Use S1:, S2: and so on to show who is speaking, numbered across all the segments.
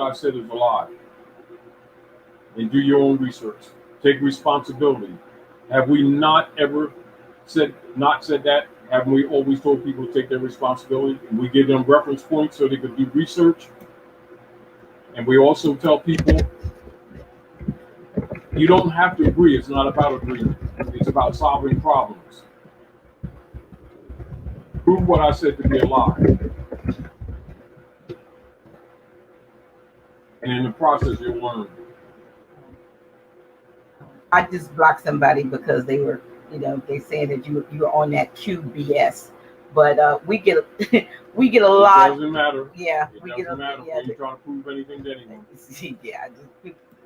S1: I've said is a lie. And do your own research. Take responsibility. Have we not ever said that? Haven't we always told people to take their responsibility? And we give them reference points so they could do research. And we also tell people you don't have to agree. It's not about agreement. It's about solving problems. Prove what I said to be a lie. And in the process, you'll learn.
S2: I just blocked somebody because they were, they saying that you were on that QBS. But we get a lot.
S1: It doesn't matter.
S2: Yeah,
S1: it doesn't matter when you try to prove anything to anyone.
S2: Yeah,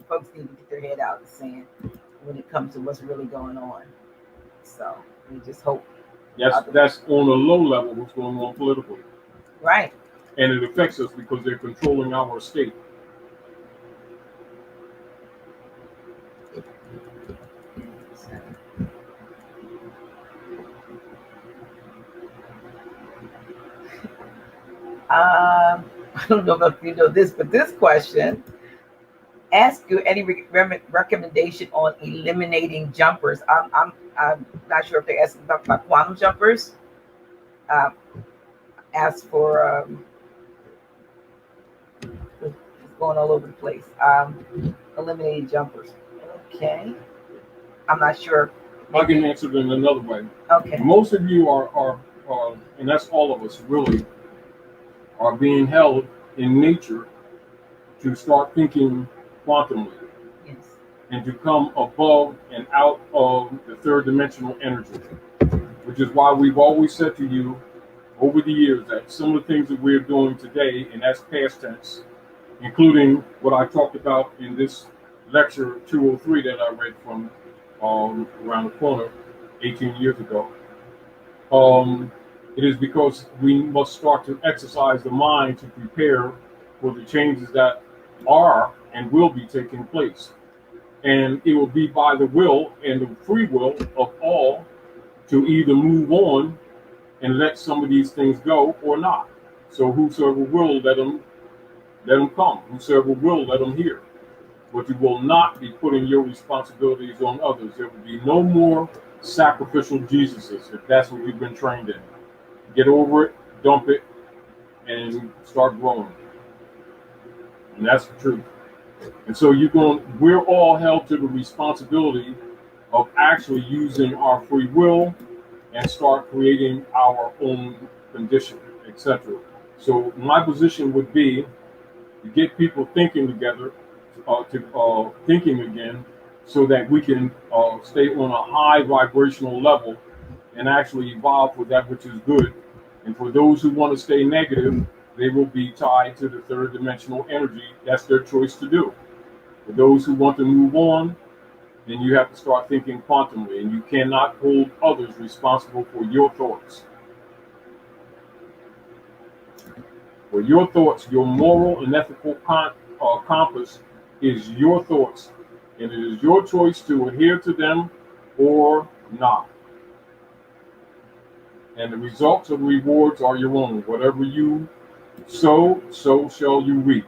S2: folks need to get their head out and saying when it comes to what's really going on. So we just hope.
S1: That's on a low level what's going on politically.
S2: Right.
S1: And it affects us because they're controlling our state.
S2: I don't know if you know this, but this question asks you any recommendation on eliminating jumpers. I'm not sure if they're asking about quantum jumpers. Ask for it's going all over the place. Eliminating jumpers. Okay, I'm not sure.
S1: I can answer it in another way.
S2: Okay.
S1: Most of you are, and that's all of us really, are being held in nature to start thinking quantumly.
S2: Yes.
S1: And to come above and out of the third dimensional energy, which is why we've always said to you over the years that some of the things that we're doing today, and that's past tense, including what I talked about in this lecture 203 that I read from around the corner 18 years ago. It is because we must start to exercise the mind to prepare for the changes that are and will be taking place. And it will be by the will and the free will of all to either move on and let some of these things go or not. So whosoever will, let them come. Whosoever will, let them hear. But you will not be putting your responsibilities on others. There will be no more sacrificial Jesuses if that's what we've been trained in. Get over it, dump it, and start growing. And that's the truth. And so we're all held to the responsibility of actually using our free will and start creating our own condition, etc. So my position would be to get people thinking together, thinking again, so that we can stay on a high vibrational level and actually evolve with that which is good. And for those who want to stay negative, they will be tied to the third dimensional energy. That's their choice to do. For those who want to move on, then you have to start thinking quantumly, and you cannot hold others responsible for your thoughts. For your thoughts, your moral and ethical compass is your thoughts, and it is your choice to adhere to them or not. And the results and rewards are your own. Whatever you sow, so shall you reap.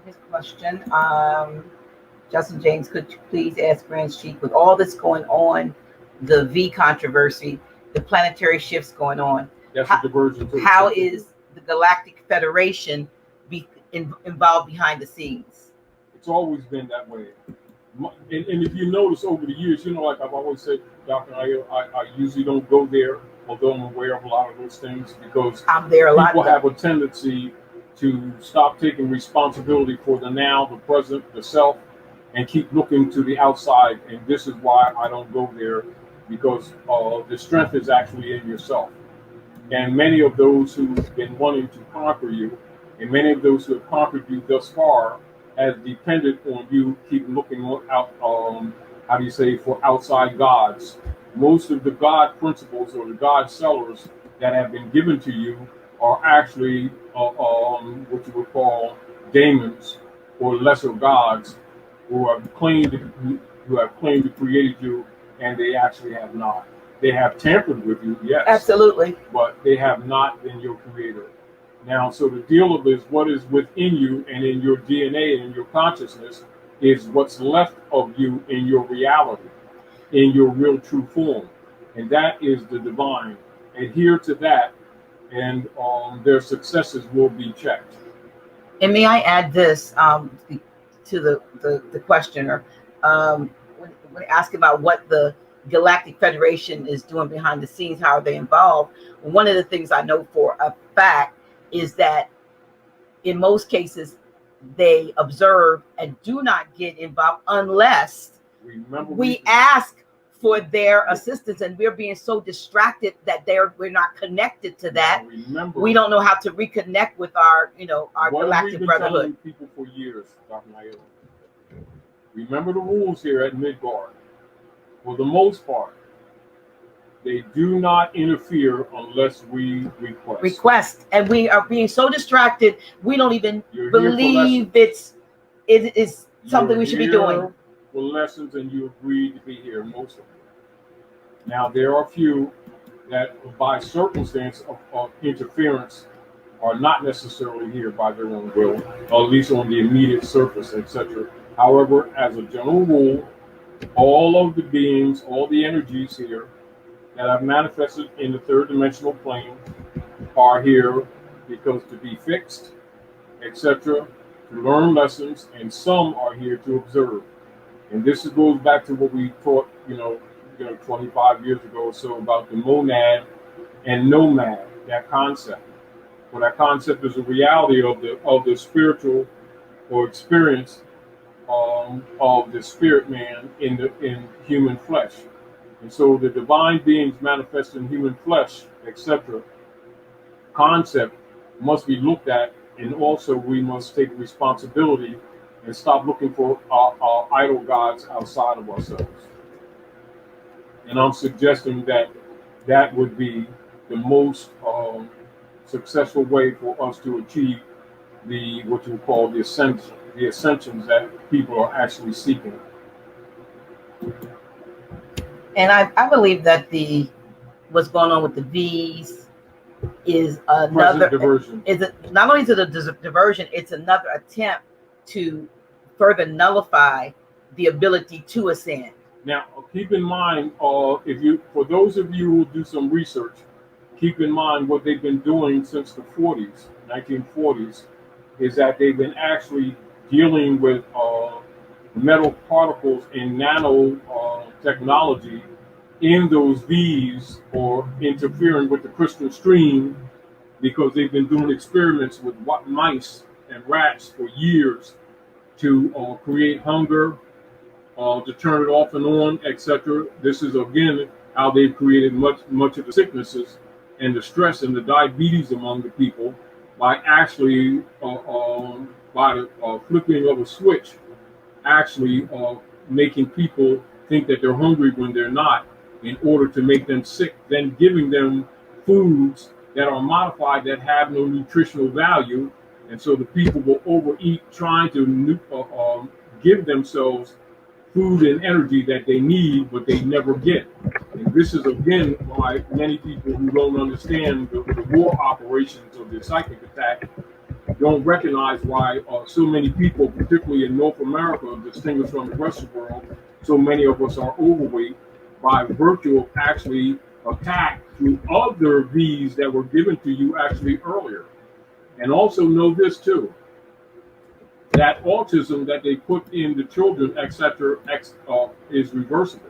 S2: His question, Justin James, could you please ask Grand Chief, with all this going on, the V controversy, the planetary shifts going on,
S1: that's a diversion.
S2: How is the Galactic Federation involved behind the scenes?
S1: It's always been that way. And if you notice over the years, like I've always said, Dr. I usually don't go there, although I'm aware of a lot of those things, because
S2: I'm there a lot.
S1: People have a tendency to stop taking responsibility for the now, the present, the self, and keep looking to the outside. And this is why I don't go there, because the strength is actually in yourself. And many of those who've been wanting to conquer you, and many of those who have conquered you thus far, has depended on you keep looking out, for outside gods. Most of the God principles or the God sellers that have been given to you are actually what you would call daemons or lesser gods who have claimed to create you, and they actually have not. They have tampered with you, yes.
S2: Absolutely.
S1: But they have not been your creator. Now, so the deal of is what is within you and in your DNA and in your consciousness is what's left of you in your reality, in your real true form. And that is the divine. Adhere to that, and their successes will be checked.
S2: And may I add this to the questioner, when asking about what the Galactic Federation is doing behind the scenes, how are they involved? One of the things I know for a fact is that in most cases they observe and do not get involved unless we ask for their assistance, and we're being so distracted that we're not connected to that. We don't know how to reconnect with our Galactic Brotherhood.
S1: People for years, Dr. Naila. Remember the rules here at Midgard. For the most part, they do not interfere unless we request.
S2: And we are being so distracted, we don't even believe it is something we should be doing.
S1: For lessons, and you agreed to be here, most of them. Now, there are a few that, by circumstance of interference, are not necessarily here by their own will, or at least on the immediate surface, etc. However, as a general rule, all of the beings, all the energies here that have manifested in the third dimensional plane are here because to be fixed, etc., to learn lessons, and some are here to observe. And this goes back to what we taught, 25 years ago or so about the monad and nomad, that concept. Well, that concept is a reality of the spiritual or experience of the spirit man in human flesh. And so the divine beings manifest in human flesh, etc., concept must be looked at, and also we must take responsibility and stop looking for our idol gods outside of ourselves. And I'm suggesting that would be the most successful way for us to achieve what you call the ascensions that people are actually seeking.
S2: And I believe that what's going on with the V's is another diversion. Not only is it a diversion, it's another attempt to further nullify the ability to ascend.
S1: Now, keep in mind, for those of you who do some research, keep in mind what they've been doing since the 1940s, is that they've been actually dealing with metal particles and nano technology in those V's, or interfering with the crystal stream, because they've been doing experiments with mice and rats for years to create hunger, to turn it off and on, etc. This is again how they've created much of the sicknesses and the stress and the diabetes among the people by actually by the flipping of a switch, actually making people think that they're hungry when they're not, in order to make them sick, then giving them foods that are modified that have no nutritional value, and so the people will overeat, trying to give themselves food and energy that they need, but they never get. And this is again why many people who don't understand the war operations of the psychic attack don't recognize why so many people, particularly in North America, distinguished from the rest of the world, so many of us are overweight by virtue of actually attack through other V's that were given to you actually earlier. And also know this too, that autism that they put in the children, etc., is reversible.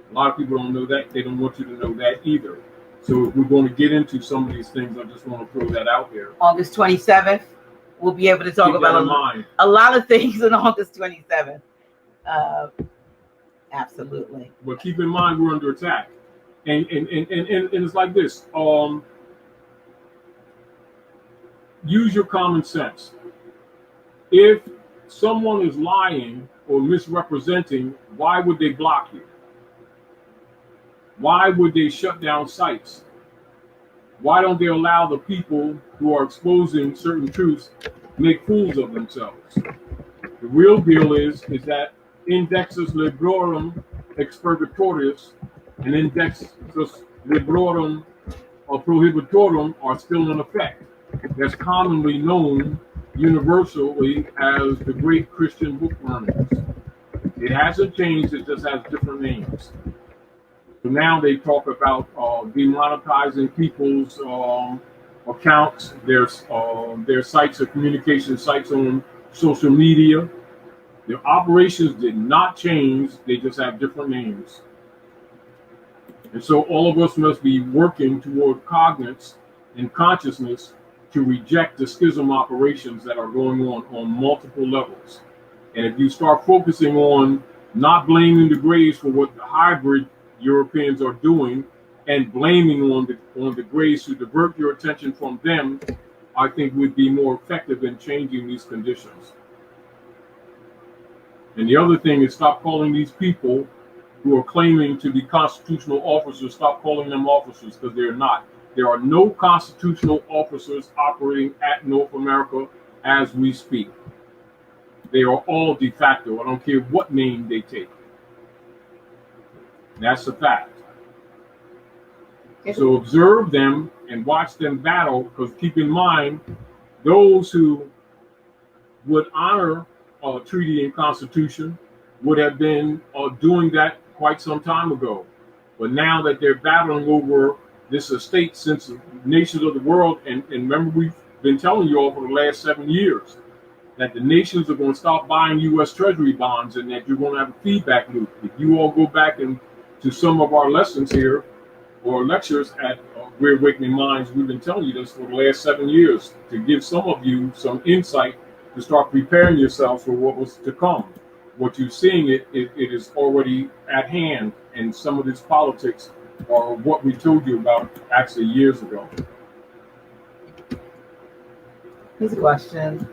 S1: A lot of people don't know that. They don't want you to know that either. So if we're going to get into some of these things, I just want to throw that out there.
S2: August 27th, we'll be able to talk about a lot of things on August 27th. Absolutely.
S1: But keep in mind, we're under attack. And it's like this. Use your common sense. If someone is lying or misrepresenting, why would they block you? Why would they shut down sites? Why don't they allow the people who are exposing certain truths make fools of themselves? The real deal is that indexus librorum expurgatorius and indexus librorum prohibitorum are still in effect. that's commonly known universally as the Great Christian Book Burnings. It hasn't changed, it just has different names. So now they talk about demonetizing people's accounts, their sites or communication sites on social media. Their operations did not change, they just have different names. And so all of us must be working toward cognizance and consciousness to reject the schism operations that are going on multiple levels. And if you start focusing on not blaming the Greys for what the hybrid Europeans are doing and blaming on the Greys to divert your attention from them, I think we'd be more effective in changing these conditions. And the other thing is, stop calling these people who are claiming to be constitutional officers, stop calling them officers, because they're not. There are no constitutional officers operating at North America as we speak. They are all de facto. I don't care what name they take. That's a fact. So observe them and watch them battle, because keep in mind, those who would honor treaty and constitution would have been doing that quite some time ago. But now that they're battling over this estate since the nations of the world, and remember, we've been telling you all for the last 7 years that the nations are going to stop buying U.S. Treasury bonds, and that you're going to have a feedback loop. If you all go back and to some of our lessons here or lectures at We're Awakening Minds, we've been telling you this for the last 7 years to give some of you some insight to start preparing yourselves for what was to come. What you're seeing, it is already at hand, and some of this politics are what we told you about actually years ago.
S2: Here's a question.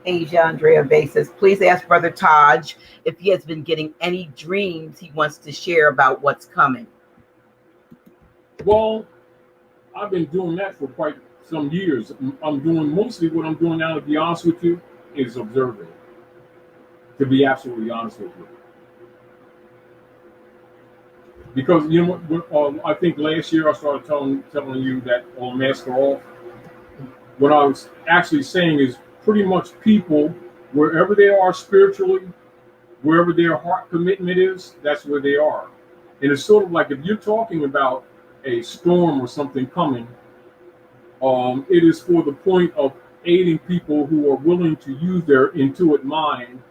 S2: Asia Andrea Bay says, please ask Brother Taj if he has been getting any dreams he wants to share about what's coming.
S1: Well, I've been doing that for quite some years. I'm doing mostly what I'm doing now, to be honest with you, is observing. To be absolutely honest with you. Because, you know, I think last year I started telling you that on Master Off. What I was actually saying is pretty much people, wherever they are spiritually, wherever their heart commitment is, that's where they are. And it's sort of like if you're talking about a storm or something coming, it is for the point of aiding people who are willing to use their intuitive mind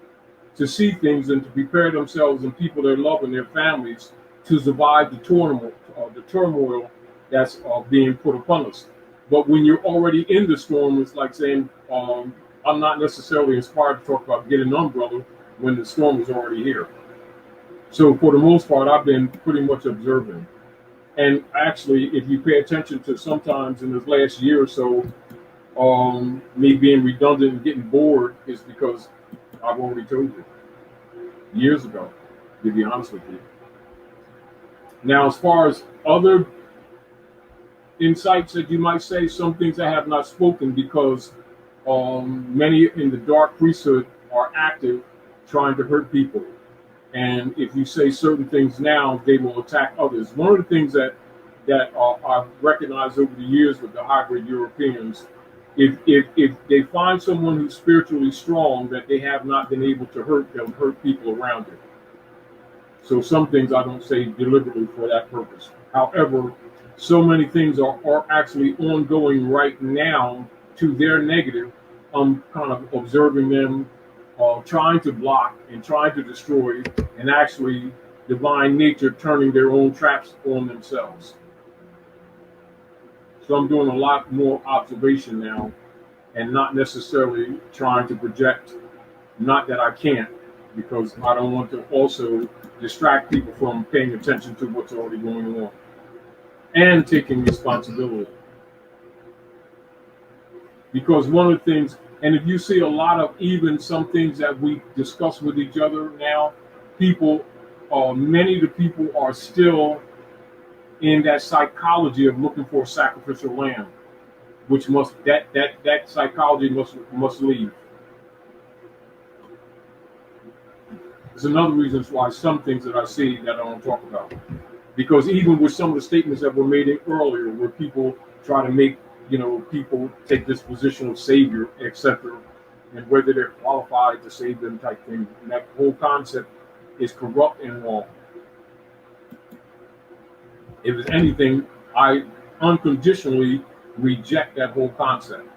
S1: to see things and to prepare themselves and people they love and their families to survive the turmoil that's being put upon us. But when you're already in the storm, it's like saying, I'm not necessarily inspired to talk about getting an umbrella when the storm is already here. So for the most part, I've been pretty much observing. And actually, if you pay attention to sometimes in this last year or so, me being redundant and getting bored is because I've already told you years ago, to be honest with you. Now, as far as other insights that you might say, some things I have not spoken because many in the dark priesthood are active trying to hurt people. And if you say certain things now, they will attack others. One of the things that I've recognized over the years with the hybrid Europeans, if they find someone who's spiritually strong that they have not been able to hurt, they'll hurt people around it. So some things I don't say deliberately for that purpose. However, so many things are actually ongoing right now to their negative. I'm kind of observing them trying to block and trying to destroy, and actually divine nature turning their own traps on themselves. So I'm doing a lot more observation now and not necessarily trying to project, not that I can't, because I don't want to also distract people from paying attention to what's already going on and taking responsibility. Because one of the things, and if you see a lot of even some things that we discuss with each other now, people, many of the people are still in that psychology of looking for a sacrificial lamb, which must that psychology must leave. There's another reason why some things that I see that I don't talk about, because even with some of the statements that were made earlier, where people try to make people take this position of savior, etc., and whether they're qualified to save them type thing. And that whole concept is corrupt and wrong. If it's anything, I unconditionally reject that whole concept.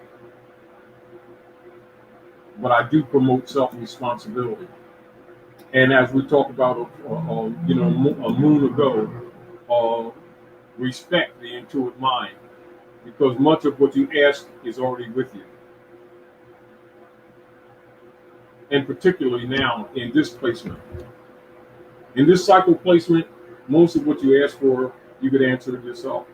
S1: But I do promote self-responsibility. And as we talked about, a moon ago, respect the intuitive mind, because much of what you ask is already with you. And particularly now in this placement. In this cycle placement, most of what you ask for, you could answer it yourself.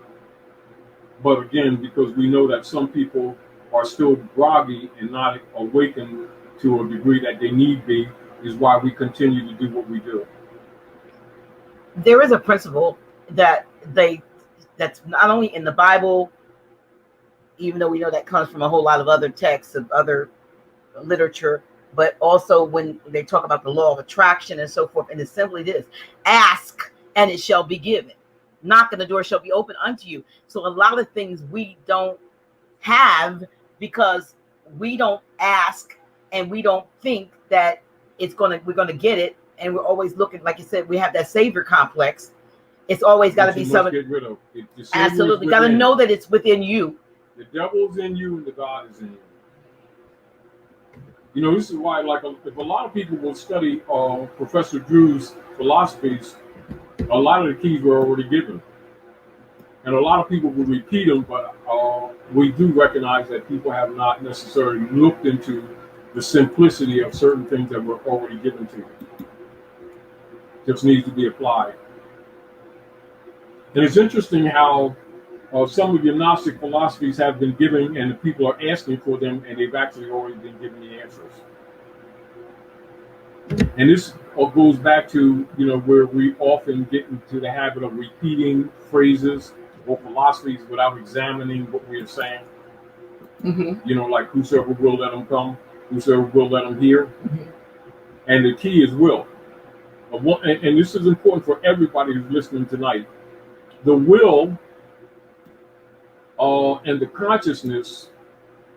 S1: But again, because we know that some people are still groggy and not awakened to a degree that they need be, is why we continue to do what we do.
S2: There is a principle that's not only in the Bible, even though we know that comes from a whole lot of other texts of other literature, but also when they talk about the law of attraction and so forth. And it's simply this: ask and it shall be given. Knock and the door shall be open unto you. So a lot of things we don't have because we don't ask and we don't think that we're gonna get it, and we're always looking, like you said, we have that savior complex. It's always got to be something.
S1: Get rid of.
S2: Absolutely, got to know that it's within you.
S1: The devil's in you and the God is in you. This is why, if a lot of people will study Professor Drew's philosophies, a lot of the keys were already given. And a lot of people will repeat them, but we do recognize that people have not necessarily looked into the simplicity of certain things that were already given to you. Just needs to be applied. And it's interesting how some of your Gnostic philosophies have been given and the people are asking for them, and they've actually already been given the answers. And this goes back to, where we often get into the habit of repeating phrases or philosophies without examining what we are saying. Mm-hmm. Like whosoever will, let them come. Whosoever will, let them hear. Mm-hmm. And the key is will. And this is important for everybody who's listening tonight. The will and the consciousness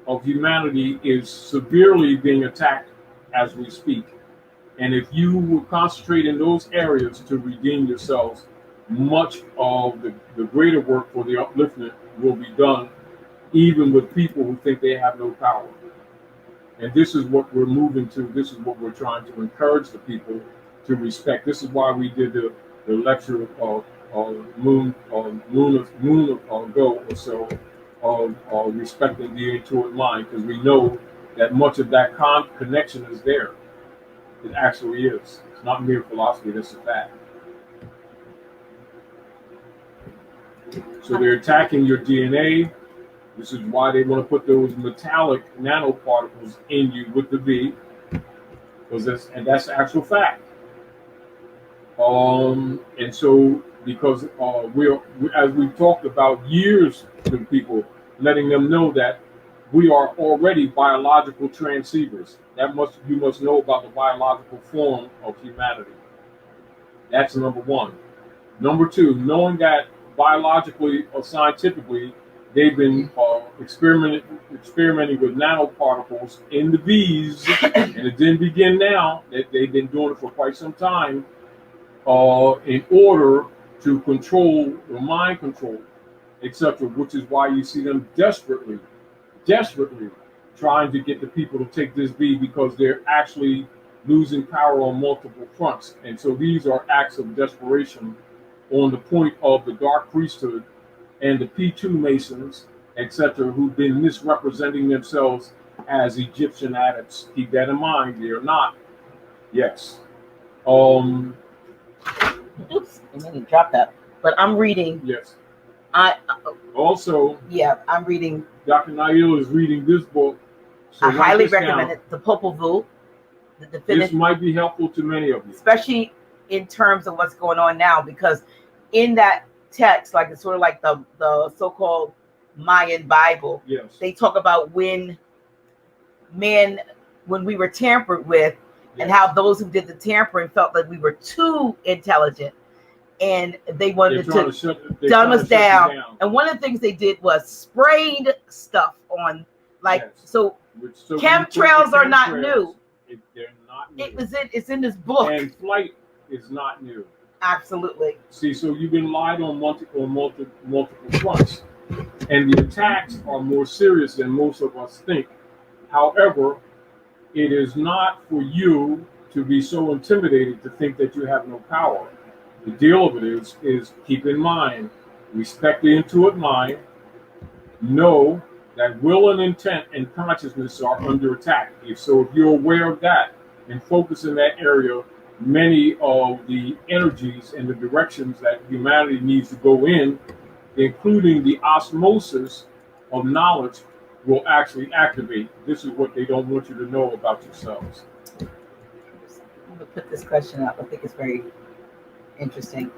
S1: of humanity is severely being attacked as we speak. And if you will concentrate in those areas to redeem yourselves, much of the greater work for the upliftment will be done, even with people who think they have no power. And this is what we're moving to. This is what we're trying to encourage the people to respect. This is why we did the lecture moon ago or so of respecting the intuitive mind, because we know that much of that connection is there. It actually is. It's not mere philosophy. That's a fact. So they're attacking your DNA. This is why they want to put those metallic nanoparticles in you with the V, because that's the actual fact. And so because as we've talked about years to people, letting them know that we are already biological transceivers. You must know about the biological form of humanity. That's number one. Number two, knowing that biologically or scientifically, they've been experimenting with nanoparticles in the V's, and it didn't begin now. They've been doing it for quite some time in order to control the mind control, etc., which is why you see them desperately trying to get the people to take this V, because they're actually losing power on multiple fronts. And so these are acts of desperation on the point of the dark priesthood and the P2 Masons, etc., who've been misrepresenting themselves as Egyptian adepts. Keep that in mind. They are not. Yes.
S2: Oops, and then you dropped that. But I'm reading.
S1: Yes.
S2: I'm reading.
S1: Dr. Nail is reading this book. So
S2: I highly recommend it. The Popol Vuh.
S1: This might be helpful to many of you,
S2: especially in terms of what's going on now, because in that text, like it's sort of like the so-called Mayan Bible.
S1: Yes.
S2: They talk about when we were tampered with,
S1: yes,
S2: and how those who did the tampering felt that we were too intelligent. and they
S1: They're
S2: wanted
S1: trying
S2: to
S1: to shut,
S2: dumb us
S1: shut you
S2: down. And one of the things they did was sprayed stuff on, like,
S1: Yes.
S2: so
S1: So
S2: chemtrails are not
S1: chemtrails,
S2: new.
S1: they're not new.
S2: It's in this book.
S1: And flight is not new.
S2: Absolutely.
S1: See, so you've been lied on multiple fronts, and the attacks are more serious than most of us think. However, it is not for you to be so intimidated to think that you have no power. The deal of it is keep in mind, respect the intuitive mind, know that will and intent and consciousness are under attack. If you're aware of that and focus in that area, many of the energies and the directions that humanity needs to go in, including the osmosis of knowledge, will actually activate. This is what they don't want you to know about yourselves.
S2: I'm gonna put this question up. I think it's very interesting.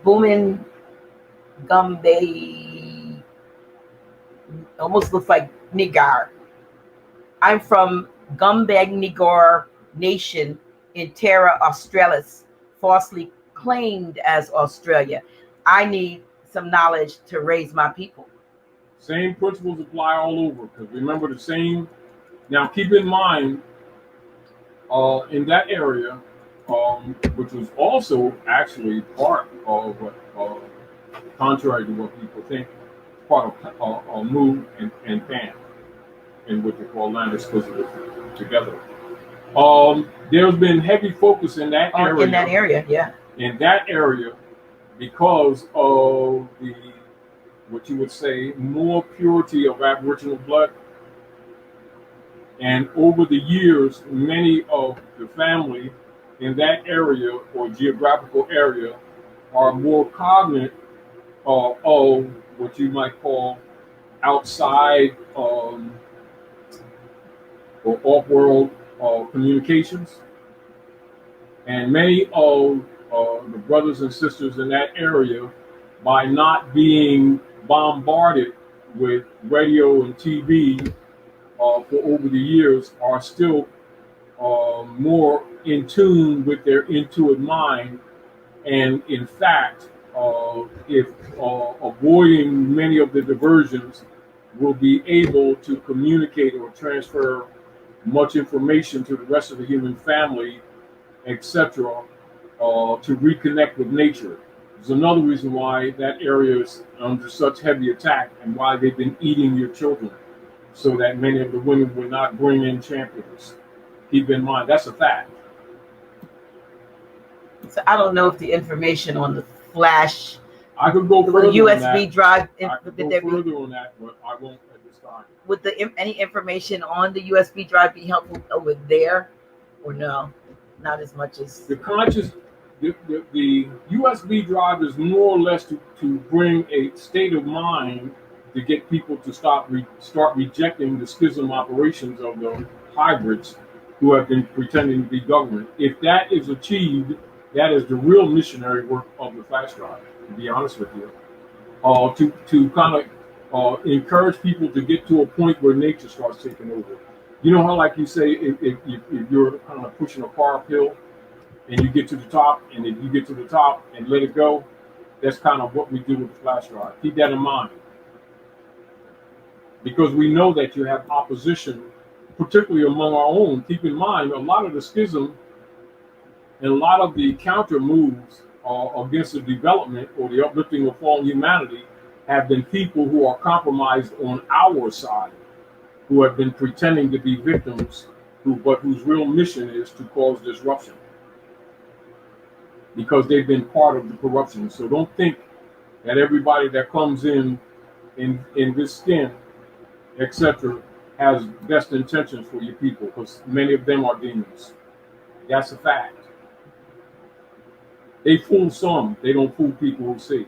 S2: Boomin Gumbe almost looks like Nigar. I'm from Gumbe Nation in Terra Australis, falsely claimed as Australia. I need some knowledge to raise my people.
S1: Same principles apply all over, because remember the same. Now keep in mind, in that area, which was also actually part of what, contrary to what people think, part of Mu and Pan, and what they call Atlantis, because of it together. There's been heavy focus in that area.
S2: In that area, yeah.
S1: In that area, because of the, what you would say, more purity of Aboriginal blood. And over the years, many of the family in that area or geographical area are more cognizant of what you might call outside or off-world communications. And many of the brothers and sisters in that area, by not being bombarded with radio and TV for over the years, are still more in tune with their intuitive mind. And in fact, if avoiding many of the diversions, will be able to communicate or transfer much information to the rest of the human family, etc., to reconnect with nature. There's another reason why that area is under such heavy attack and why they've been eating your children, so that many of the women will not bring in champions. Keep in mind, that's a fact.
S2: So I don't know if the information on the flash,
S1: I could go further
S2: USB drive,
S1: I could go further on that, but I won't at this time.
S2: Would any information on the USB drive be helpful over there, or no? Not as much as
S1: the conscious. The USB drive is more or less to bring a state of mind to get people to start rejecting the schism operations of the hybrids who have been pretending to be government. If that is achieved, that is the real missionary work of the flash drive, to be honest with you. To kind of encourage people to get to a point where nature starts taking over. You know how, like you say, if you're kind of pushing a car uphill and you get to the top, and if you get to the top and let it go, that's kind of what we do with the flash drive. Keep that in mind. Because we know that you have opposition, particularly among our own. Keep in mind, a lot of the schism and a lot of the counter moves against the development or the uplifting of fallen humanity have been people who are compromised on our side, who have been pretending to be victims, but whose real mission is to cause disruption, because they've been part of the corruption. So don't think that everybody that comes in this skin, etc., has best intentions for your people, because many of them are demons. That's a fact. They fool some, they don't fool people who see.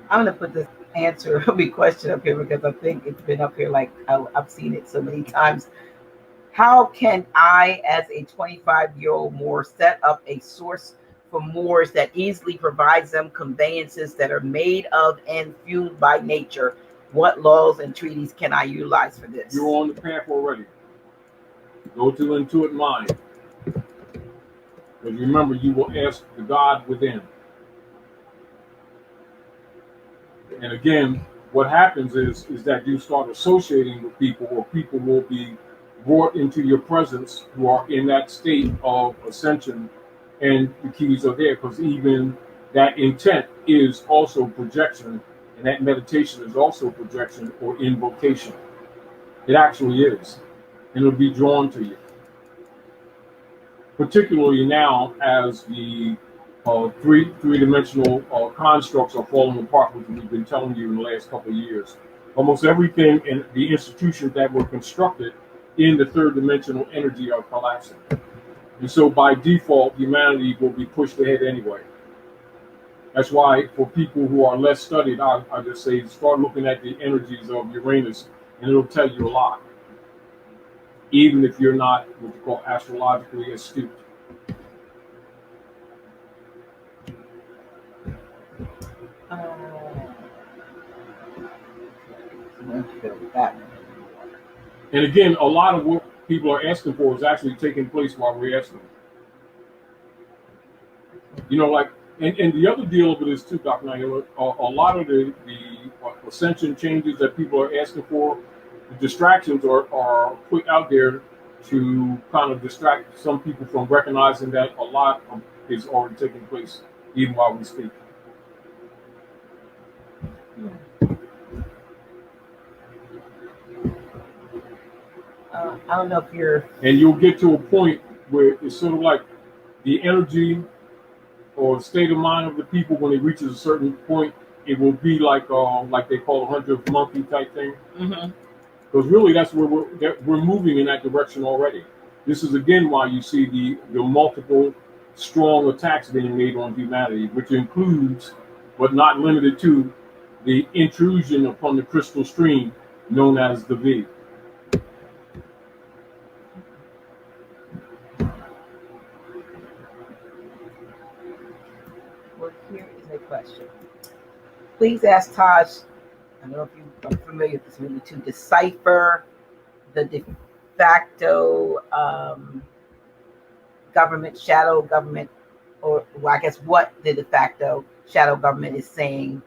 S2: I'm going to put this answer question up here because I think it's been up here, like I've seen it so many times. How can I, as a 25-year-old Moor, set up a source for Moors that easily provides them conveyances that are made of and fueled by nature? What laws and treaties can I utilize for this?
S1: You're on the path already. Go to Intuit Mind. Because remember, you will ask the God within. And again, what happens is that you start associating with people, or people will be brought into your presence who are in that state of ascension, and the keys are there, because even that intent is also projection, and that meditation is also projection or invocation. It actually is. And it'll be drawn to you. Particularly now as the three-dimensional constructs are falling apart, which we've been telling you in the last couple of years. Almost everything in the institutions that were constructed in the third-dimensional energy are collapsing. And so by default, humanity will be pushed ahead anyway. That's why for people who are less studied, I just say start looking at the energies of Uranus, and it'll tell you a lot. Even if you're not what you call astrologically astute. And again, a lot of what people are asking for is actually taking place while we're asking. You know, like, and the other deal of it is too, Dr. Naila, a lot of the ascension changes that people are asking for, the distractions are put out there to kind of distract some people from recognizing that a lot is already taking place, even while we speak.
S2: I don't know if you're...
S1: And you'll get to a point where it's sort of like the energy or state of mind of the people when it reaches a certain point, it will be like they call 100th monkey type thing.
S2: Mm-hmm.
S1: Because really, that's where we're moving in that direction already. This is again why you see the multiple strong attacks being made on humanity, which includes, but not limited to, the intrusion upon the crystal stream known as the V.
S2: Well, here is a question. Please ask Taj, I don't know if you are familiar with this movie, to decipher the de facto government, shadow government, or well, I guess what the de facto shadow government is saying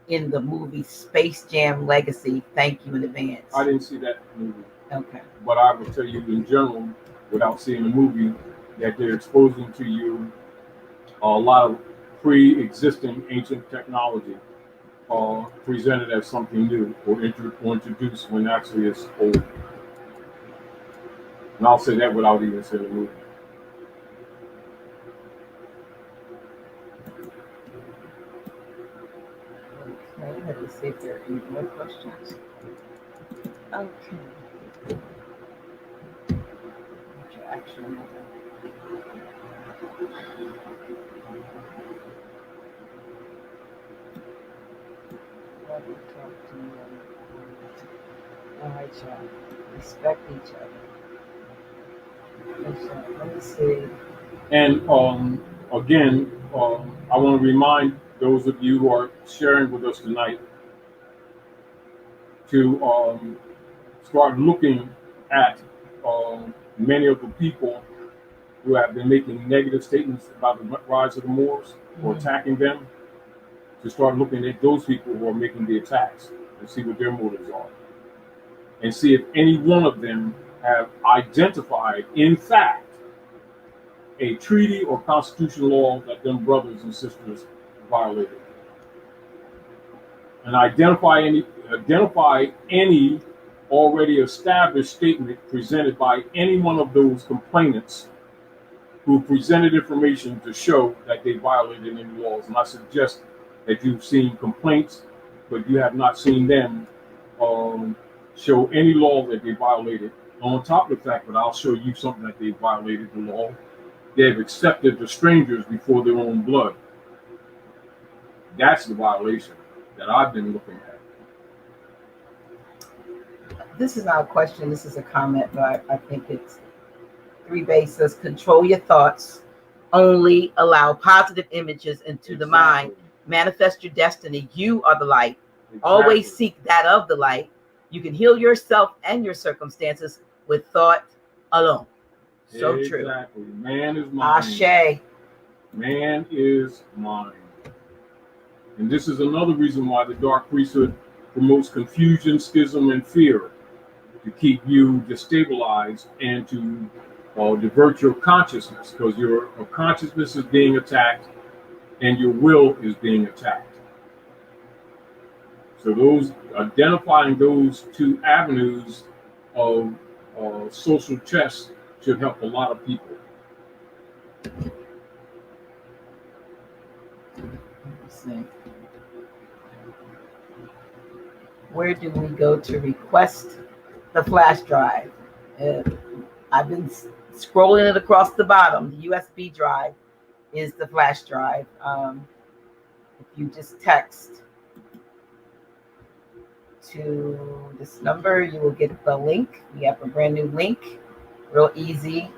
S2: in the movie Space Jam Legacy. Thank you in advance.
S1: I didn't see that movie.
S2: Okay.
S1: But I would tell you in general, without seeing the movie, that they're exposing to you a lot of pre-existing ancient technology presented as something new or introduced when actually it's old. And I'll say that without even seeing the movie.
S2: Okay, let me see if there are any more questions. Okay. Action. All right, y'all. Respect each other. Let me see.
S1: And again, I want to remind those of you who are sharing with us tonight to start looking at many of the people who have been making negative statements about the rise of the Moors or attacking them, to start looking at those people who are making the attacks and see what their motives are. And see if any one of them have identified, in fact, a treaty or constitutional law that them brothers and sisters violated. And identify any already established statement presented by any one of those complainants who presented information to show that they violated any laws. And I suggest that you've seen complaints, but you have not seen them show any law that they violated. On top of the fact that I'll show you something that they violated the law, they have accepted the strangers before their own blood. That's the violation that I've been looking at.
S2: This is not a question, this is a comment, but I think it's 3 bases. Control your thoughts. Only allow positive images into the mind. Manifest your destiny. You are the light. Always seek that of the light. You can heal yourself and your circumstances with thought alone. So true.
S1: Exactly. Man is mind.
S2: Ashe.
S1: Man is mind. And this is another reason why the dark priesthood promotes confusion, schism, and fear, to keep you destabilized and to divert your consciousness, because your consciousness is being attacked and your will is being attacked. So those identifying those two avenues of social chess should help a lot of people.
S2: Let's see. Where do we go to request the flash drive? I've been scrolling it across the bottom. The USB drive is the flash drive. If you just text to this number, you will get the link. We have a brand new link. Real easy.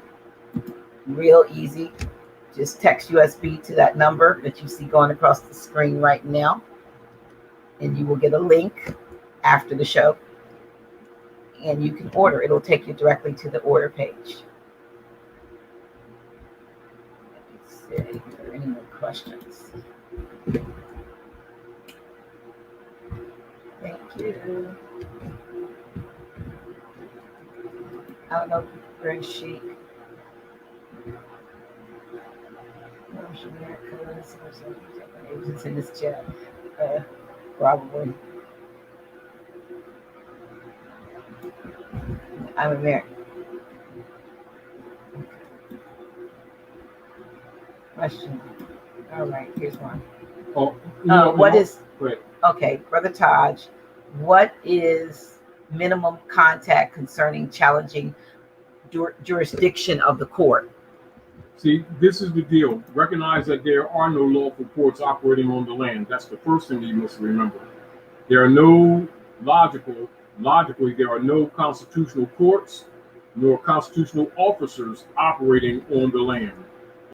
S2: Real easy. Just text USB to that number that you see going across the screen right now, and you will get a link after the show, and you can order. It'll take you directly to the order page. Let's see if there are any more questions. Thank you. I don't know, very chic. It's in this chat. Probably. I'm American. Question. All right, here's one. Okay, Brother Taj, what is minimum contact concerning challenging jurisdiction of the court?
S1: See, this is the deal. Recognize that there are no lawful courts operating on the land. That's the first thing you must remember. There are no logically, there are no constitutional courts nor constitutional officers operating on the land.